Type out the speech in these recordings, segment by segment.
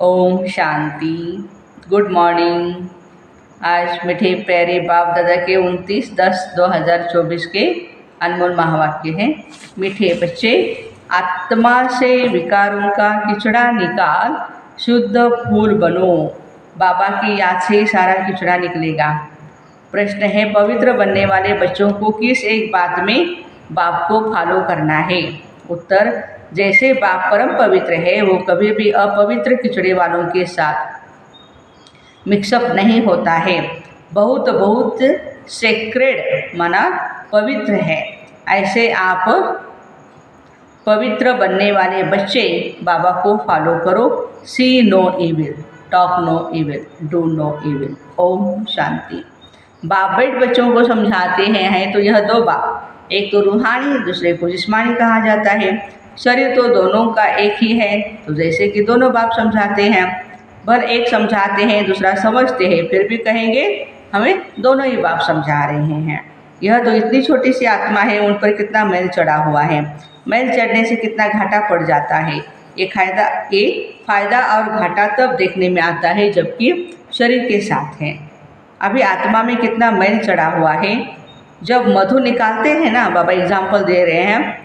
Om Shanti. Good morning. आज मीठे प्यारे बाप दादा के 29/10/2024 के अनमोल महावाक्य हैं। मीठे बच्चे, आत्मा से विकारों का किचड़ा निकाल, शुद्ध फूल बनो। बाबा की याद से ही सारा किचड़ा निकलेगा। प्रश्न है, पवित्र बनने वाले बच्चों को किस एक बात में बाप को फॉलो करना है? उत्तर, जैसे बाप परम पवित्र है वो कभी भी अपवित्र किचड़े वालों के साथ मिक्सअप नहीं होता है। बहुत बहुत सेक्रेड माना पवित्र है। ऐसे आप पवित्र बनने वाले बच्चे बाबा को फॉलो करो। See no evil, talk no evil, do no evil. ओम शांति। बाप बेट बच्चों को समझाते हैं तो यह दो बाप, एक तो रूहानी, दूसरे को जिस्मानी कहा जाता है। शरीर तो दोनों का एक ही है, तो जैसे कि दोनों बाप समझाते हैं, भले एक समझाते हैं दूसरा समझते हैं, फिर भी कहेंगे हमें दोनों ही बाप समझा रहे हैं। यह तो इतनी छोटी सी आत्मा है, उन पर कितना मैल चढ़ा हुआ है। मैल चढ़ने से कितना घाटा पड़ जाता है। ये फायदा और घाटा तब देखने में आता है जबकि शरीर के साथ है। अभी आत्मा में कितना मैल चढ़ा हुआ है। जब मधु निकालते हैं ना, बाबा एग्जाम्पल दे रहे हैं,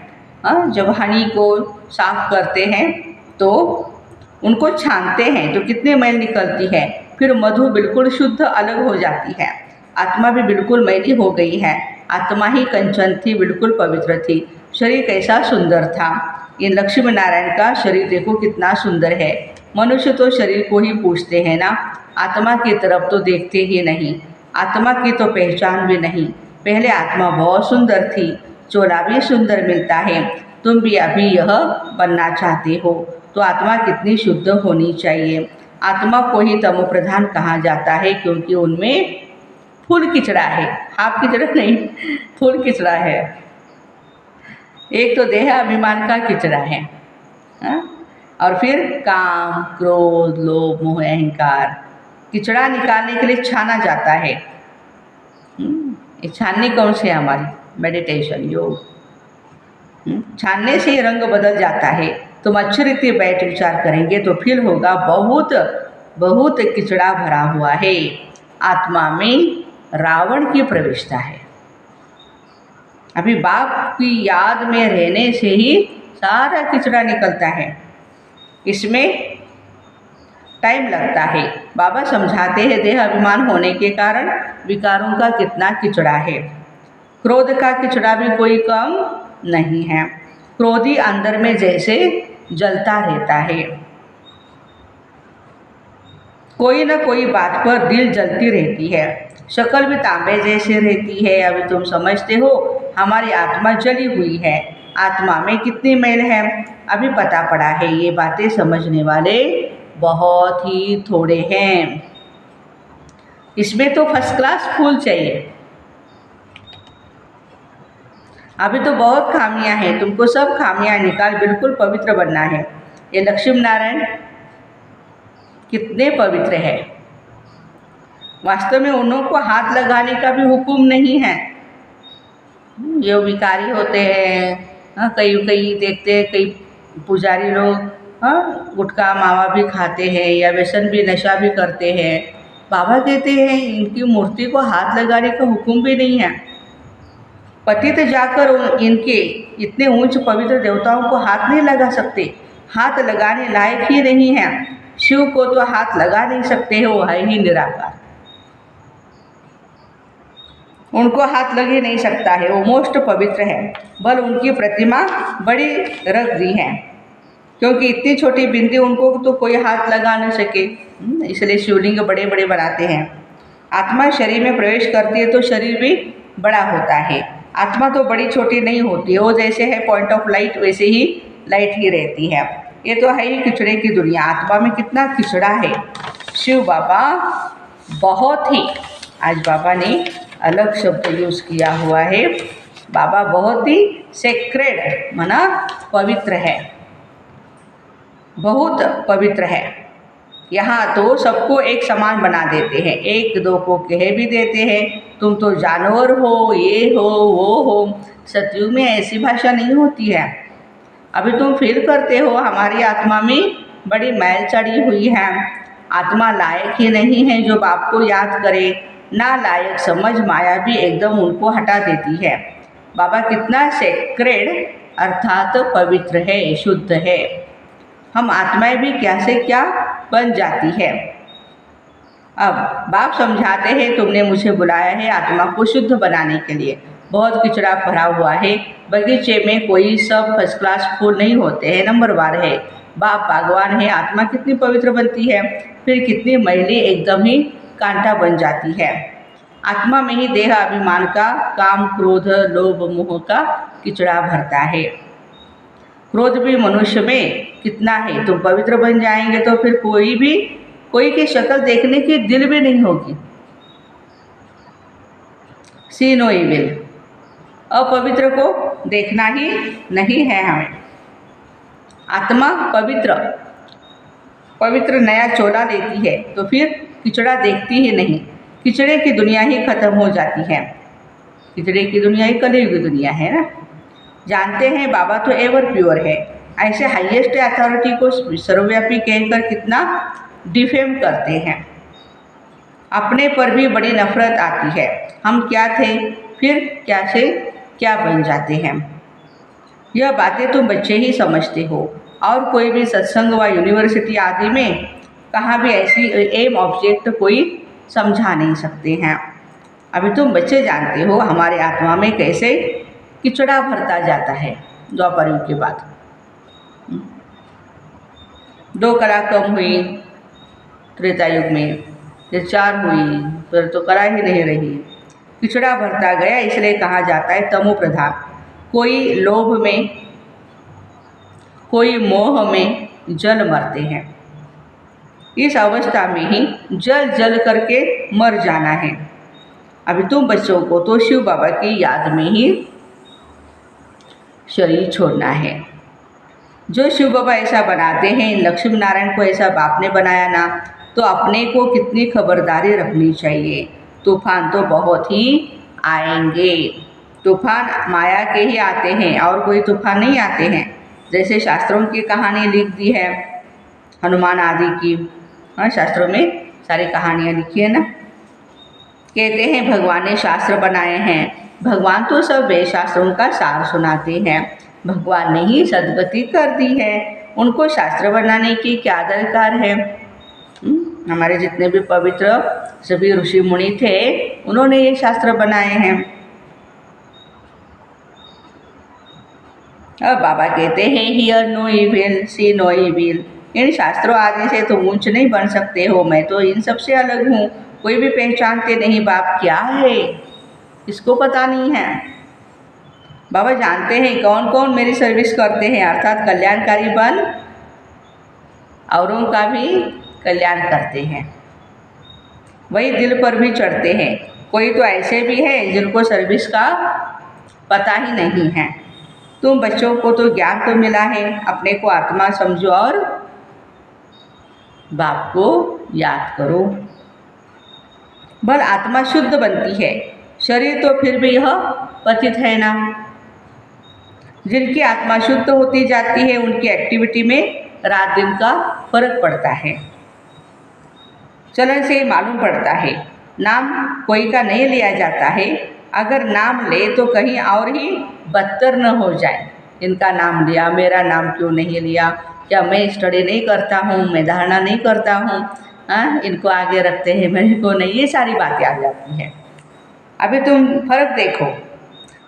जब हनी को साफ करते हैं तो उनको छानते हैं तो कितने मैल निकलती है, फिर मधु बिल्कुल शुद्ध अलग हो जाती है। आत्मा भी बिल्कुल मैली हो गई है। आत्मा ही कंचन थी, बिल्कुल पवित्र थी। शरीर कैसा सुंदर था। ये लक्ष्मी नारायण का शरीर देखो कितना सुंदर है। मनुष्य तो शरीर को ही पूछते हैं ना, आत्मा की तरफ तो देखते ही नहीं। आत्मा की तो पहचान भी नहीं। पहले आत्मा बहुत सुंदर थी, चोला भी सुंदर मिलता है। तुम भी अभी यह बनना चाहते हो तो आत्मा कितनी शुद्ध होनी चाहिए। आत्मा को ही तमो प्रधान कहा जाता है क्योंकि उनमें फूल किचड़ा है, हाफ किचड़ा नहीं, फूल किचड़ा है। एक तो देह अभिमान का किचड़ा है, और फिर काम, क्रोध, लोभ, मोह, अहंकार। किचड़ा निकालने के लिए छाना जाता है। ये छाननी कौन से है? हमारी मेडिटेशन, योग। छानने से रंग बदल जाता है। तुम अच्छी रीति बैठ विचार करेंगे तो फील होगा बहुत बहुत किचड़ा भरा हुआ है। आत्मा में रावण की प्रविष्टा है। अभी बाप की याद में रहने से ही सारा किचड़ा निकलता है। इसमें टाइम लगता है। बाबा समझाते हैं देह अभिमान होने के कारण विकारों का कितना किचड़ा है। क्रोध का किचड़ा भी कोई कम नहीं है। क्रोधी अंदर में जैसे जलता रहता है। कोई न कोई बात पर दिल जलती रहती है। शक्ल भी तांबे जैसे रहती है। अभी तुम समझते हो हमारी आत्मा जली हुई है। आत्मा में कितनी मैल है अभी पता पड़ा है। ये बातें समझने वाले बहुत ही थोड़े हैं। इसमें तो फर्स्ट क्लास फूल चाहिए। अभी तो बहुत खामियां हैं, तुमको सब खामियां निकाल बिल्कुल पवित्र बनना है। ये लक्ष्मी नारायण कितने पवित्र है। वास्तव में उनको हाथ लगाने का भी हुक्म नहीं है। ये विकारी होते हैं, कई देखते हैं, कई पुजारी लोग गुटखा मावा भी खाते हैं या व्यसन भी, नशा भी करते हैं। बाबा कहते हैं इनकी मूर्ति को हाथ लगाने का हुक्म भी नहीं है। पतित जाकर इनके इतने ऊंच पवित्र देवताओं को हाथ नहीं लगा सकते। हाथ लगाने लायक ही नहीं है। शिव को तो हाथ लगा नहीं सकते हो, है ही निराकार। उनको हाथ लग ही नहीं सकता है, वो मोस्ट पवित्र है। बल उनकी प्रतिमा बड़ी रख दी है क्योंकि इतनी छोटी बिंदी उनको तो कोई हाथ लगा न सके, इसलिए शिवलिंग बड़े बड़े बनाते हैं। आत्मा शरीर में प्रवेश करती है तो शरीर भी बड़ा होता है। आत्मा तो बड़ी छोटी नहीं होती है, वो जैसे है पॉइंट ऑफ लाइट वैसे ही लाइट ही रहती है। ये तो है ही किचड़े की दुनिया। आत्मा में कितना किचड़ा है। शिव बाबा बहुत ही, आज बाबा ने अलग शब्द यूज़ किया हुआ है। बाबा बहुत ही सेक्रेड माना पवित्र है, बहुत पवित्र है। यहाँ तो सबको एक समान बना देते हैं, एक दो को कह भी देते हैं तुम तो जानवर हो, ये हो, वो हो। सतयुग में ऐसी भाषा नहीं होती है। अभी तुम फील करते हो हमारी आत्मा में बड़ी मैल चढ़ी हुई है। आत्मा लायक ही नहीं है जो बाप को याद करे। ना लायक समझ माया भी एकदम उनको हटा देती है। बाबा कितना सेक्रेड अर्थात पवित्र है, शुद्ध है। हम आत्माएं भी क्या से क्या बन जाती है। अब बाप समझाते हैं, तुमने मुझे बुलाया है आत्मा को शुद्ध बनाने के लिए। बहुत किचड़ा भरा हुआ है। बगीचे में कोई सब फर्स्ट क्लास फूल नहीं होते हैं, नंबरवार है। बाप बागवान है। आत्मा कितनी पवित्र बनती है, फिर कितनी मैली एकदम ही कांटा बन जाती है। आत्मा में ही देह अभिमान का, काम क्रोध लोभ मोह का किचड़ा भरता है। क्रोध भी मनुष्य में कितना है। तुम पवित्र बन जाएंगे तो फिर कोई की शक्ल देखने की दिल भी नहीं होगी। सी नो इविल, अपवित्र को देखना ही नहीं है हमें। आत्मा पवित्र नया चोला लेती है तो फिर किचड़ा देखती ही नहीं। किचड़े की दुनिया ही खत्म हो जाती है। किचड़े की दुनिया ही कलयुग की दुनिया है ना। जानते हैं बाबा तो एवर प्योर है। ऐसे हाईएस्ट अथॉरिटी को सर्वव्यापी कहकर कितना डिफेम करते हैं। अपने पर भी बड़ी नफरत आती है। हम क्या थे, फिर क्या से क्या बन जाते हैं। यह बातें तुम बच्चे ही समझते हो, और कोई भी सत्संग व यूनिवर्सिटी आदि में कहाँ भी ऐसी एम ऑब्जेक्ट कोई समझा नहीं सकते हैं। अभी तुम बच्चे जानते हो हमारे आत्मा में कैसे किचड़ा भरता जाता है। द्वापर युग के बाद 2 कला कम हुई, त्रेता युग में फिर 4 हुई, फिर तो कला ही नहीं रही। किचड़ा भरता गया, इसलिए कहा जाता है तमो प्रधान। कोई लोभ में, कोई मोह में जल मरते हैं। इस अवस्था में ही जल जल करके मर जाना है। अभी तुम बच्चों को तो शिव बाबा की याद में ही शरीर छोड़ना है। जो शिव बाबा ऐसा बनाते हैं, लक्ष्मी नारायण को ऐसा बाप ने बनाया ना, तो अपने को कितनी खबरदारी रखनी चाहिए। तूफान तो बहुत ही आएंगे। तूफान माया के ही आते हैं, और कोई तूफान नहीं आते हैं। जैसे शास्त्रों की कहानी लिख दी है, हनुमान आदि की, हाँ शास्त्रों में सारी कहानियाँ लिखी है ना। कहते हैं भगवान ने शास्त्र बनाए हैं। भगवान तो सब वेद शास्त्रों का सार सुनाते हैं। भगवान ने ही सद्गति कर दी है, उनको शास्त्र बनाने की क्या दरकार है। हमारे जितने भी पवित्र सभी ऋषि मुनि थे, उन्होंने ये शास्त्र बनाए हैं। अब बाबा कहते हैं hear no evil, see no evil. इन शास्त्रों आदि से तुम ऊंच नहीं बन सकते हो। मैं तो इन सबसे अलग हूँ। कोई भी पहचानते नहीं बाप क्या है, इसको पता नहीं है। बाबा जानते हैं कौन कौन मेरी सर्विस करते हैं, अर्थात कल्याणकारी बन औरों का भी कल्याण करते हैं। वही दिल पर भी चढ़ते हैं। कोई तो ऐसे भी है जिनको सर्विस का पता ही नहीं है। तुम बच्चों को तो ज्ञान तो मिला है, अपने को आत्मा समझो और बाप को याद करो। बल आत्मा शुद्ध बनती है, शरीर तो फिर भी यह पतित है ना। जिनकी आत्मा शुद्ध होती जाती है, उनकी एक्टिविटी में रात दिन का फर्क पड़ता है। चलन से मालूम पड़ता है। नाम कोई का नहीं लिया जाता है। अगर नाम ले तो कहीं और ही बदतर न हो जाए। इनका नाम लिया, मेरा नाम क्यों नहीं लिया, क्या मैं स्टडी नहीं करता हूँ, मैं धारणा नहीं करता हूँ, इनको आगे रखते हैं मेरे को नहीं, ये सारी बातें आ जाती हैं। अभी तुम फर्क देखो,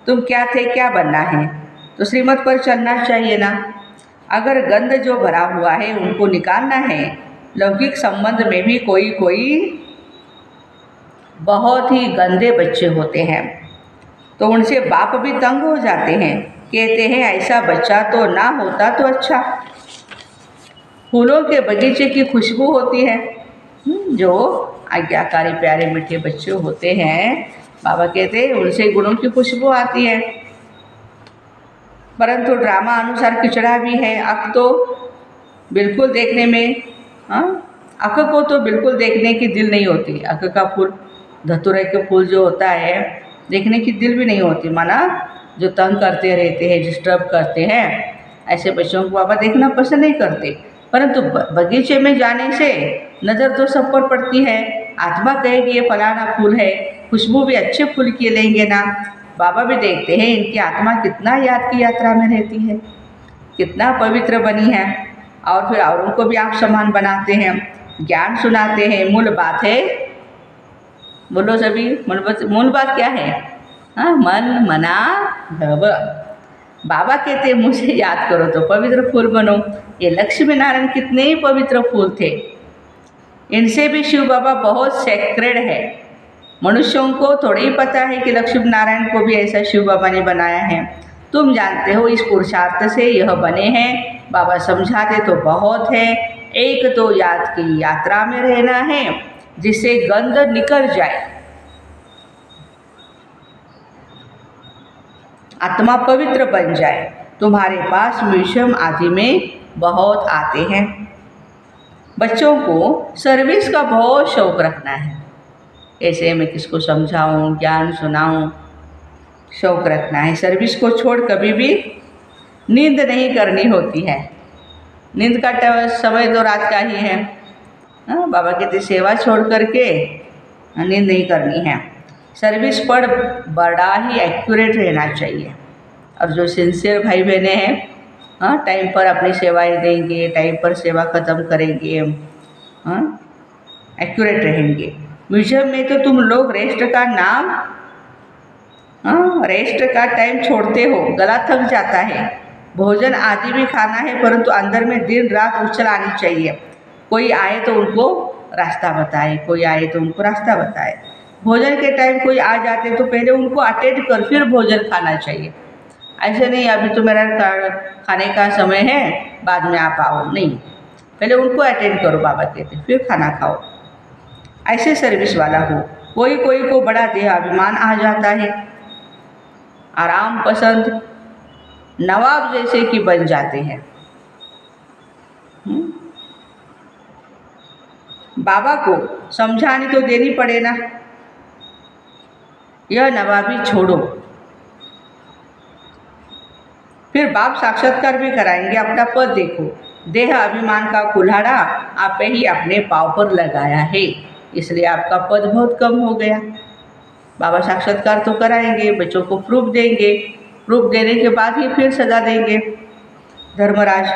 तुम क्या थे क्या बनना है, तो श्रीमत पर चलना चाहिए ना। अगर गंध जो भरा हुआ है उनको निकालना है। लौकिक संबंध में भी कोई बहुत ही गंदे बच्चे होते हैं, तो उनसे बाप भी तंग हो जाते हैं। कहते हैं ऐसा बच्चा तो ना होता तो अच्छा। फूलों के बगीचे की खुशबू होती है। जो आज्ञाकारी प्यारे मीठे बच्चे होते हैं, बाबा कहते हैं उनसे गुणों की खुशबू आती है। परंतु ड्रामा अनुसार किचड़ा भी है। अख तो बिल्कुल देखने में, अख को तो बिल्कुल देखने की दिल नहीं होती। अख का फूल, धतूरे के फूल जो होता है, देखने की दिल भी नहीं होती। माना जो तंग करते रहते हैं, डिस्टर्ब करते हैं, ऐसे बच्चों को बाबा देखना पसंद नहीं करते। परंतु बगीचे में जाने से नज़र तो सब पर पड़ती है। आत्मा कहेगी ये फलाना फूल है, खुशबू भी अच्छे फूल की लेंगे ना। बाबा भी देखते हैं इनकी आत्मा कितना याद की यात्रा में रहती है, कितना पवित्र बनी है, और फिर औरों को भी आप समान बनाते हैं, ज्ञान सुनाते हैं। मूल बात है, बोलो सभी, मूल बात क्या है? हाँ, मन मना भव। बाबा कहते हैं मुझे याद करो तो पवित्र फूल बनो। ये लक्ष्मी नारायण कितने ही पवित्र फूल थे, इनसे भी शिव बाबा बहुत सेक्रेड है। मनुष्यों को थोड़ी ही पता है कि लक्ष्मी नारायण को भी ऐसा शिव बाबा ने बनाया है। तुम जानते हो इस पुरुषार्थ से यह बने हैं। बाबा समझाते तो बहुत है। एक तो याद की यात्रा में रहना है जिससे गंध निकल जाए, आत्मा पवित्र बन जाए। तुम्हारे पास म्यूजियम आदि में बहुत आते हैं। बच्चों को सर्विस का बहुत शौक़ रखना है। ऐसे मैं किसको समझाऊं, ज्ञान सुनाऊं, शौक़ रखना है। सर्विस को छोड़ कभी भी नींद नहीं करनी होती है। नींद का समय तो रात का ही है। बाबा कहते सेवा छोड़ करके नींद नहीं करनी है। सर्विस पर बड़ा ही एक्यूरेट रहना चाहिए। और जो सिंसियर भाई बहने हैं, टाइम पर अपनी सेवाएं देंगे, टाइम पर सेवा ख़त्म करेंगे, एक्यूरेट रहेंगे। म्यूजियम में तो तुम लोग रेस्ट का नाम, रेस्ट का टाइम छोड़ते हो, गला थक जाता है। भोजन आदि भी खाना है, परंतु अंदर में दिन रात उछल आनी चाहिए। कोई आए तो उनको रास्ता बताए, कोई आए तो उनको रास्ता बताए। भोजन के टाइम कोई आ जाते तो पहले उनको अटेंड कर फिर भोजन खाना चाहिए। ऐसे नहीं अभी तो मेरा खाने का समय है, बाद में आप आओ, नहीं, पहले उनको अटेंड करो, बाबा कहते, फिर खाना खाओ। ऐसे सर्विस वाला हो। कोई कोई को बड़ा देहाभिमान आ जाता है, आराम पसंद नवाब जैसे कि बन जाते हैं। बाबा को समझानी तो देनी पड़े ना, यह नवाबी छोड़ो। फिर बाप साक्षात्कार भी कराएंगे। अपना पद देखो, देह अभिमान का कुल्हाड़ा आप ही अपने पाँव पर लगाया है, इसलिए आपका पद बहुत कम हो गया। बाबा साक्षात्कार तो कराएंगे, बच्चों को प्रूफ देंगे, प्रूफ देने के बाद ही फिर सजा देंगे। धर्मराज,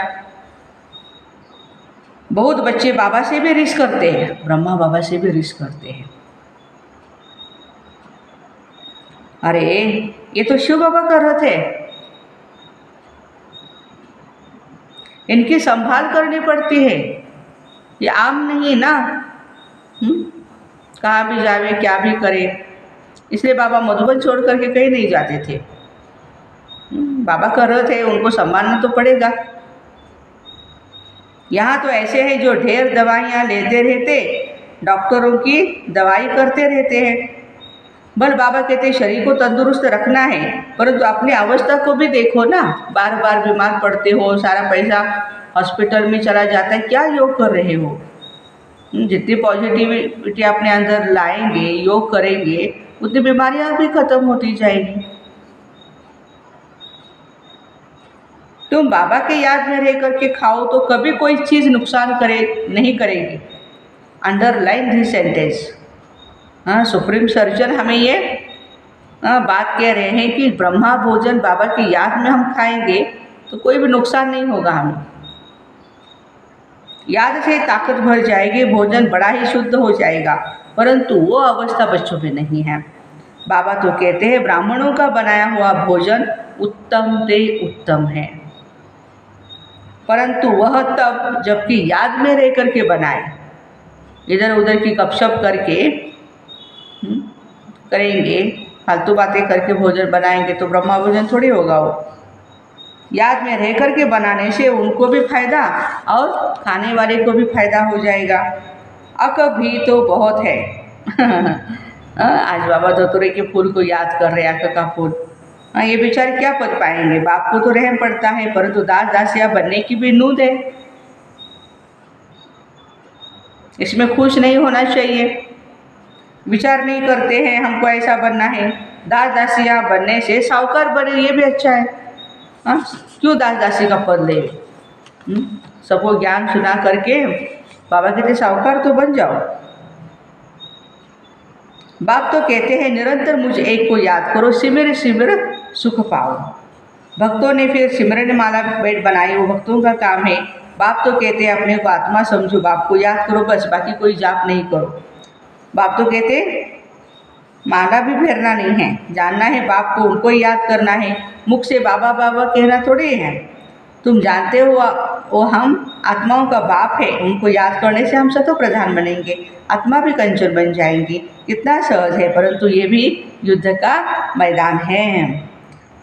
बहुत बच्चे बाबा से भी रिस करते हैं, ब्रह्मा बाबा से भी रिस करते हैं। अरे ये तो शिव बाबा कर रहे थे, इनकी संभाल करनी पड़ती है, ये आम नहीं ना। कहाँ भी जावे, क्या भी करे, इसलिए बाबा मधुबन छोड़ करके कहीं नहीं जाते थे। बाबा कर रहे थे, उनको संभालना तो पड़ेगा। यहाँ तो ऐसे हैं जो ढेर दवाइयाँ लेते रहते, डॉक्टरों की दवाई करते रहते हैं। बल बाबा कहते शरीर को तंदुरुस्त रखना है, परंतु अपनी अवस्था को भी देखो ना। बार बार बीमार पड़ते हो, सारा पैसा हॉस्पिटल में चला जाता है, क्या योग कर रहे हो? जितनी पॉजिटिविटी अपने अंदर लाएंगे, योग करेंगे, उतनी बीमारियां भी खत्म होती जाएगी। तुम बाबा के याद में रह करके खाओ तो कभी कोई चीज़ नुकसान नहीं करेगी। Underline this sentence. Supreme surgeon हमें ये बात कह रहे हैं कि ब्रह्मा भोजन बाबा की याद में हम खाएंगे तो कोई भी नुकसान नहीं होगा हमें। याद से ताकत भर जाएगी, भोजन बड़ा ही शुद्ध हो जाएगा, परंतु वो अवस्था बच्चों में नहीं है। बाबा तो कहते हैं ब्राह्मणों का बनाया हुआ भोजन उत्तम से उत्तम है, परंतु वह तब जबकि याद में रह करके बनाए। इधर उधर की गपशप करके करेंगे, फालतू बातें करके भोजन बनाएंगे तो ब्रह्मा भोजन थोड़ी होगा। वो याद में रह करके बनाने से उनको भी फायदा और खाने वाले को भी फायदा हो जाएगा। अक भी तो बहुत है। आज बाबा धतूरे के फूल को याद कर रहे, अक का फूल। ये बेचारे क्या पद पाएंगे? बाप को तो रहम पड़ता है, परंतु दास दासिया बनने की भी नूद है, इसमें खुश नहीं होना चाहिए। विचार नहीं करते हैं हमको ऐसा बनना है, दास दासिया बनने से साहूकार बने, ये भी अच्छा है। क्यों दास दासी का पद ले? सबको ज्ञान सुना करके बाबा कहते साहूकार तो बन जाओ। बाप तो कहते हैं निरंतर मुझ एक को याद करो, सिमर सिमर सुख पाओ। भक्तों ने फिर सिमरन माला बैठ बनाई, वो भक्तों का काम है। बाप तो कहते हैं अपने को आत्मा समझो, बाप को याद करो बस, बाकी कोई जाप नहीं करो। बाप तो कहते माला भी फेरना नहीं है, जानना है बाप को, उनको ही याद करना है। मुख से बाबा बाबा कहना थोड़ी है। तुम जानते हो वो हम आत्माओं का बाप है, उनको याद करने से हम सतो प्रधान बनेंगे, आत्मा भी कंचन बन जाएंगी। कितना सहज है, परंतु ये भी युद्ध का मैदान है।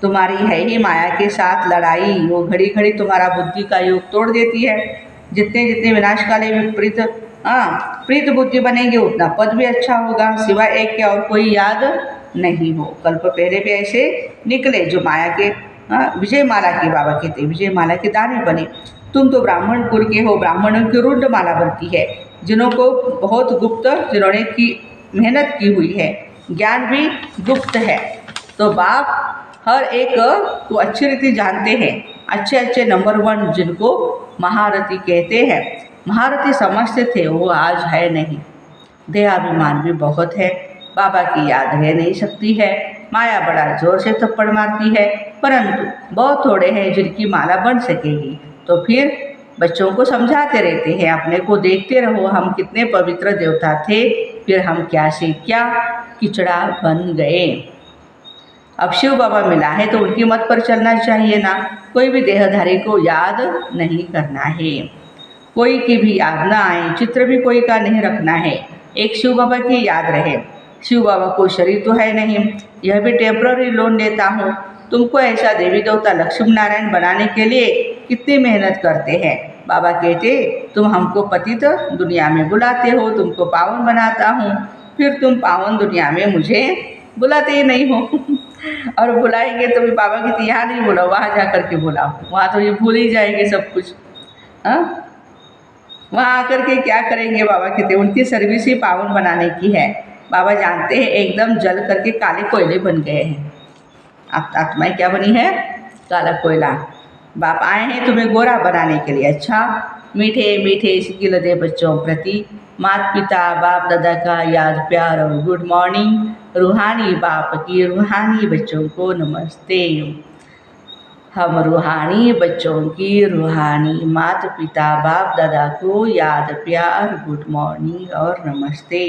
तुम्हारी है ही माया के साथ लड़ाई, वो घड़ी घड़ी तुम्हारा बुद्धि का योग तोड़ देती है। जितने जितने विनाशकाली विपरीत प्रीत बुद्धि बनेंगे उतना पद भी अच्छा होगा, सिवाय एक के और कोई याद नहीं हो। कल्प पहले भी ऐसे निकले जो माया के विजय माला के, बाबा कहते विजय माला के दाने बने। तुम तो ब्राह्मण कुल के हो, ब्राह्मणों की रुंड माला बनती है, जिन्हों को बहुत गुप्त, जिन्होंने की मेहनत की हुई है, ज्ञान भी गुप्त है। तो बाप हर एक को अच्छी रीति जानते हैं, अच्छे अच्छे नंबर 1 जिनको महारथी कहते हैं, महारथी समझते थे, वो आज है नहीं। देहाभिमान भी बहुत है, बाबा की याद रह नहीं सकती है, माया बड़ा जोर से थप्पड़ मारती है, परंतु बहुत थोड़े हैं जिनकी माला बन सकेगी। तो फिर बच्चों को समझाते रहते हैं, अपने को देखते रहो, हम कितने पवित्र देवता थे, फिर हम क्या से क्या किचड़ा बन गए। अब शिव बाबा मिला है तो उनकी मत पर चलना चाहिए ना, कोई भी देहधारी को याद नहीं करना है, कोई की भी याद ना आए, चित्र भी कोई का नहीं रखना है, एक शिव बाबा की याद रहे। शिव बाबा को शरीर तो है नहीं, यह भी टेम्पररी लोन देता हूँ। तुमको ऐसा देवी देवता लक्ष्मी नारायण बनाने के लिए कितनी मेहनत करते हैं। बाबा कहते तुम हमको पतित दुनिया में बुलाते हो, तुमको पावन बनाता हूँ, फिर तुम पावन दुनिया में मुझे बुलाते ही नहीं हो। और बुलाएंगे तो भी बाबा कहते यहाँ नहीं बुलाओ, वहाँ जा कर के बुलाओ, वहाँ तो ये भूल ही जाएंगे सब कुछ। वहाँ आकर के क्या करेंगे, बाबा कहते उनकी सर्विस ही पावन बनाने की है। बाबा जानते हैं एकदम जल करके काले कोयले बन गए हैं। आत्माएं क्या बनी है, काला कोयला। बाप आए हैं तुम्हें गोरा बनाने के लिए। अच्छा मीठे मीठे सिकिल दे बच्चों प्रति माता पिता बाप दादा का याद प्यार और गुड मॉर्निंग। रूहानी बाप की रूहानी बच्चों को नमस्ते। हम रूहानी बच्चों की रूहानी माता पिता बाप दादा को याद प्यार गुड मॉर्निंग और नमस्ते।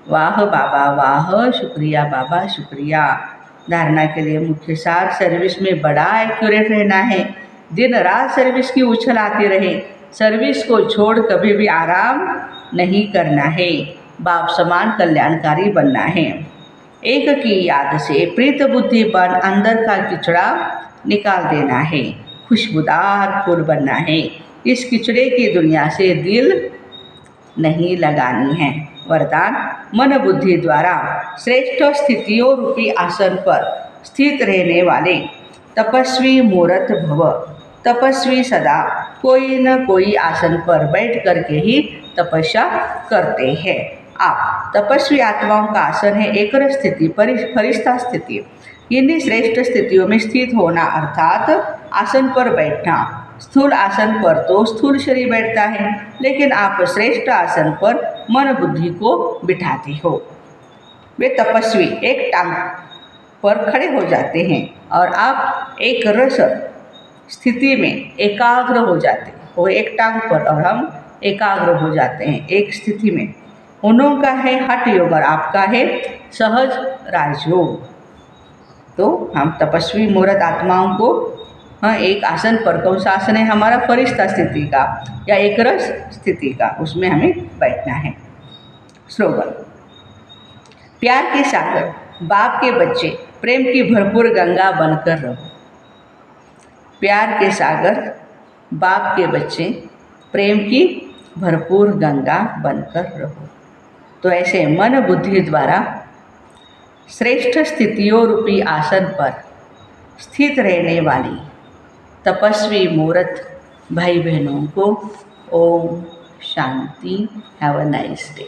वाह बाबा वाह, शुक्रिया बाबा शुक्रिया। धारणा के लिए मुख्य सार, सर्विस में बड़ा एक्यूरेट रहना है, दिन रात सर्विस की उछल आती रहे, सर्विस को छोड़ कभी भी आराम नहीं करना है, बाप समान कल्याणकारी बनना है। एक की याद से प्रीत बुद्धि बन अंदर का किचड़ा निकाल देना है, खुशबूदार फूल बनना है। इस किचड़े की दुनिया से दिल नहीं लगानी है। वरदान, मन बुद्धि द्वारा श्रेष्ठ स्थितियों रूपी आसन पर स्थित रहने वाले तपस्वी मूर्त भव। तपस्वी सदा कोई न कोई आसन पर बैठ करके ही तपस्या करते हैं। आप तपस्वी आत्माओं का आसन है एकरस स्थिति, फरिश्ता स्थिति। इन्हीं श्रेष्ठ स्थितियों में स्थित होना अर्थात आसन पर बैठना। स्थूल आसन पर तो स्थूल शरीर बैठता है, लेकिन आप श्रेष्ठ आसन पर मन बुद्धि को बिठाते हो। वे तपस्वी एक टांग पर खड़े हो जाते हैं और आप एक रस स्थिति में एकाग्र हो जाते हैं। वो एक टांग पर और हम एकाग्र हो जाते हैं एक स्थिति में। उन्हों का है हठ योग और आपका है सहज राजयोग। तो हम तपस्वी मूर्त आत्माओं को एक आसन पर, कौन सा आसन है हमारा, फरिश्ता स्थिति का या एक रस स्थिति का, उसमें हमें बैठना है। स्लोगन, प्यार के सागर बाप के बच्चे प्रेम की भरपूर गंगा बनकर रहो। प्यार के सागर बाप के बच्चे प्रेम की भरपूर गंगा बनकर रहो। तो ऐसे मन बुद्धि द्वारा श्रेष्ठ स्थितियों रूपी आसन पर स्थित रहने वाली तपस्वी मूर्त भाई बहनों को ओम शांति। Have a nice day.